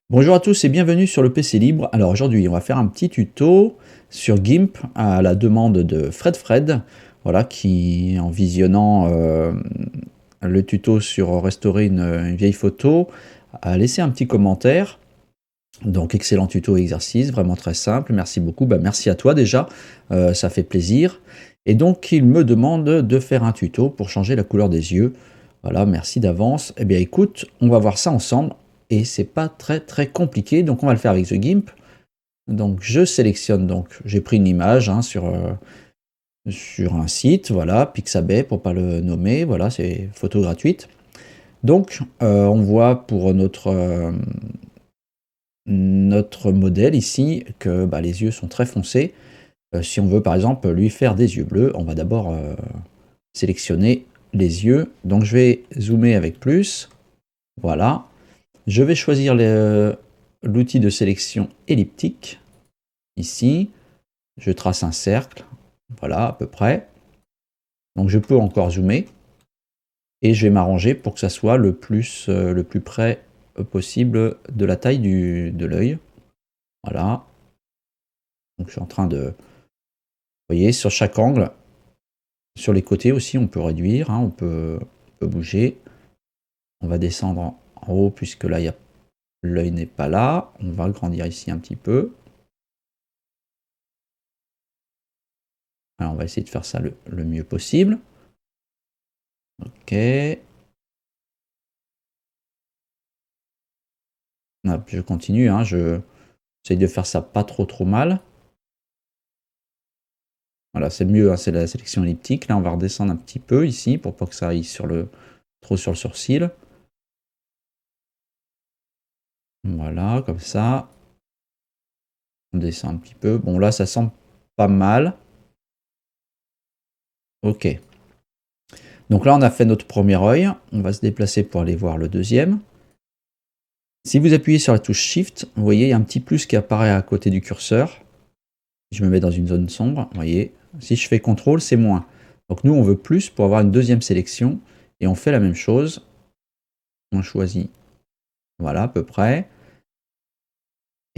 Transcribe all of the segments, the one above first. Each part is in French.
Bonjour à tous et bienvenue sur le PC Libre. Alors aujourd'hui, on va faire un petit tuto sur GIMP à la demande de Fred, voilà, qui en visionnant le tuto sur restaurer une vieille photo, a laissé un petit commentaire. Donc excellent tuto et exercice, vraiment très simple, merci beaucoup. Bah, merci à toi déjà, ça fait plaisir. Et donc il me demande de faire un tuto pour changer la couleur des yeux. Voilà, merci d'avance. Eh bien écoute, on va voir ça ensemble et c'est pas très compliqué. Donc on va le faire avec The GIMP. Donc je sélectionne, donc j'ai pris une image hein, sur un site, voilà, Pixabay pour pas le nommer, voilà, c'est photo gratuite. Donc on voit pour notre modèle ici que bah, les yeux sont très foncés. Si on veut par exemple lui faire des yeux bleus, on va d'abord sélectionner les yeux. Donc je vais zoomer avec plus. Voilà. Je vais choisir l'outil de sélection elliptique. Ici, je trace un cercle. Voilà, à peu près. Donc je peux encore zoomer. Et je vais m'arranger pour que ça soit le plus près possible de la taille de l'œil. Voilà. Donc je suis en train de... Vous voyez, sur chaque angle, sur les côtés aussi, on peut réduire, hein, on peut bouger. On va descendre en haut puisque là, l'œil n'est pas là. On va agrandir ici un petit peu. Alors, on va essayer de faire ça le mieux possible. Ok. Hop, je continue, hein, j'essaye de faire ça pas trop mal. Voilà, c'est mieux, hein, c'est la sélection elliptique. Là, on va redescendre un petit peu ici pour pas que ça aille trop sur le sourcil. Voilà, comme ça. On descend un petit peu. Bon, là, ça semble pas mal. Ok. Donc là, on a fait notre premier œil. On va se déplacer pour aller voir le deuxième. Si vous appuyez sur la touche Shift, vous voyez, il y a un petit plus qui apparaît à côté du curseur. Je me mets dans une zone sombre, vous voyez. Si je fais CTRL, c'est moins. Donc nous, on veut plus pour avoir une deuxième sélection. Et on fait la même chose. On choisit, voilà, à peu près.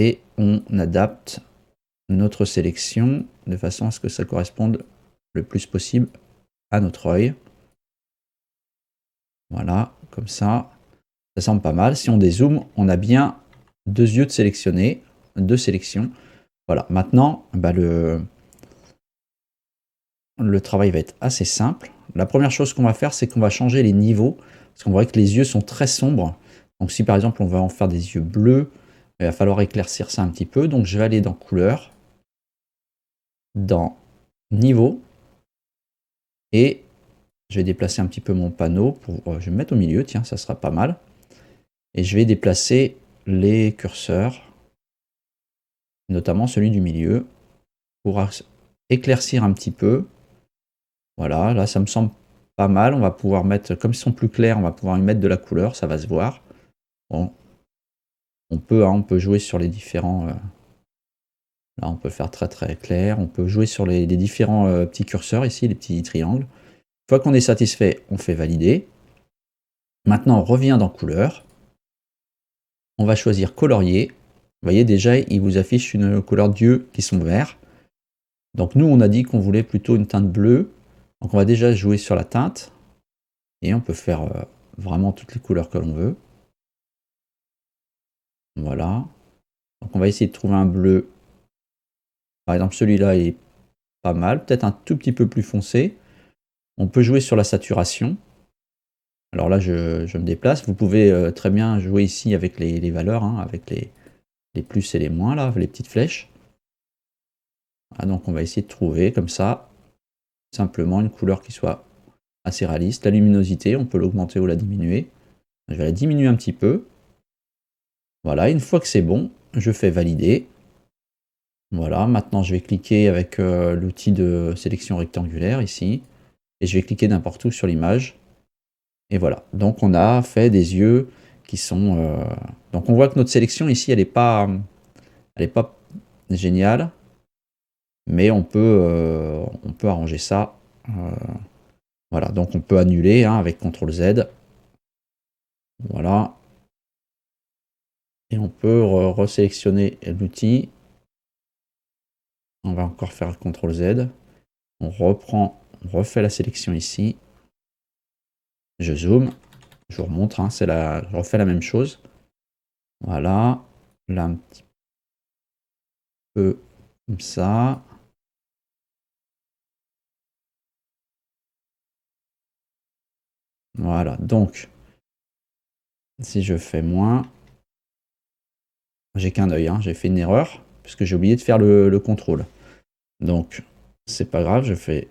Et on adapte notre sélection de façon à ce que ça corresponde le plus possible à notre œil. Voilà, comme ça. Ça semble pas mal. Si on dézoome, on a bien deux yeux de sélectionnés, deux sélections. Voilà, maintenant, bah le travail va être assez simple. La première chose qu'on va faire, c'est qu'on va changer les niveaux, parce qu'on voit que les yeux sont très sombres. Donc si par exemple on va en faire des yeux bleus, il va falloir éclaircir ça un petit peu. Donc je vais aller dans couleur, dans niveau, et je vais déplacer un petit peu mon panneau. Je vais me mettre au milieu, tiens, ça sera pas mal. Et je vais déplacer les curseurs, notamment celui du milieu, pour éclaircir un petit peu. Voilà, là ça me semble pas mal. On va pouvoir mettre, comme ils sont plus clairs, on va pouvoir y mettre de la couleur, ça va se voir. Bon, on peut jouer sur les différents... là on peut faire très clair. On peut jouer sur les différents petits curseurs ici, les petits triangles. Une fois qu'on est satisfait, on fait valider. Maintenant on revient dans couleur. On va choisir colorier. Vous voyez déjà, il vous affiche une couleur d'yeux qui sont verts. Donc nous, on a dit qu'on voulait plutôt une teinte bleue. Donc on va déjà jouer sur la teinte. Et on peut faire vraiment toutes les couleurs que l'on veut. Voilà. Donc on va essayer de trouver un bleu. Par exemple, celui-là est pas mal. Peut-être un tout petit peu plus foncé. On peut jouer sur la saturation. Alors là, je me déplace. Vous pouvez très bien jouer ici avec les valeurs, hein, avec les plus et les moins, là, les petites flèches. Ah, donc on va essayer de trouver comme ça, simplement une couleur qui soit assez réaliste. La luminosité, on peut l'augmenter ou la diminuer. Je vais la diminuer un petit peu. Voilà, une fois que c'est bon, je fais valider. Voilà, maintenant je vais cliquer avec l'outil de sélection rectangulaire ici. Et je vais cliquer n'importe où sur l'image. Et voilà, donc on a fait des yeux qui sont... Donc on voit que notre sélection ici, elle n'est pas géniale. Mais on peut arranger ça. Voilà, donc on peut annuler hein, avec CTRL Z. Voilà. Et on peut resélectionner l'outil. On va encore faire CTRL Z. On reprend, on refait la sélection ici. Je zoome. Je vous remontre, hein, je refais la même chose. Voilà. Là, un petit peu comme ça. Voilà. Donc, si je fais moins, j'ai qu'un œil, hein, j'ai fait une erreur, puisque j'ai oublié de faire le contrôle. Donc, c'est pas grave, je fais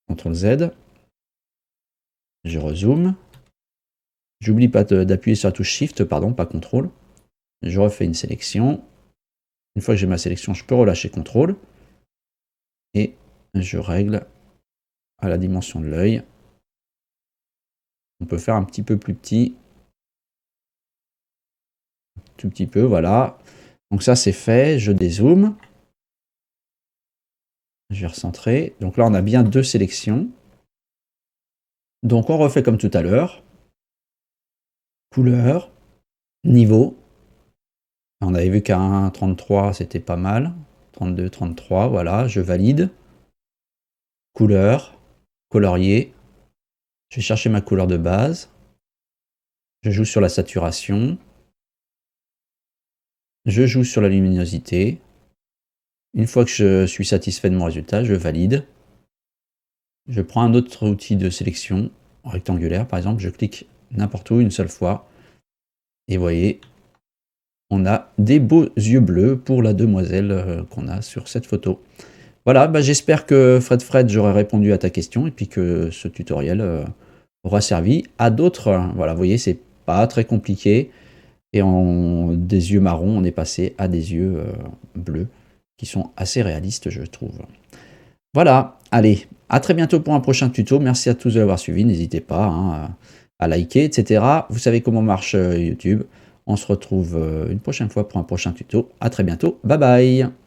CTRL Z. Je rezoome. J'oublie pas d'appuyer sur la touche Shift, pardon, pas CTRL. Je refais une sélection. Une fois que j'ai ma sélection, je peux relâcher CTRL. Et je règle à la dimension de l'œil. On peut faire un petit peu plus petit. Tout petit peu, voilà. Donc ça, c'est fait. Je dézoome. Je vais recentrer. Donc là, on a bien deux sélections. Donc on refait comme tout à l'heure. Couleur, niveau. On avait vu qu'à 1,33, c'était pas mal. 32, 33, voilà. Je valide. Couleur, colorier. Je vais chercher ma couleur de base. Je joue sur la saturation. Je joue sur la luminosité. Une fois que je suis satisfait de mon résultat, je valide. Je prends un autre outil de sélection, rectangulaire par exemple, je clique n'importe où une seule fois. Et vous voyez, on a des beaux yeux bleus pour la demoiselle qu'on a sur cette photo. Voilà, bah j'espère que Fred, j'aurai répondu à ta question et puis que ce tutoriel aura servi à d'autres. Voilà, vous voyez, c'est pas très compliqué. Et des yeux marrons, on est passé à des yeux bleus qui sont assez réalistes, je trouve. Voilà, allez, à très bientôt pour un prochain tuto. Merci à tous de l'avoir suivi. N'hésitez pas hein, à liker, etc. Vous savez comment marche YouTube. On se retrouve une prochaine fois pour un prochain tuto. À très bientôt. Bye bye.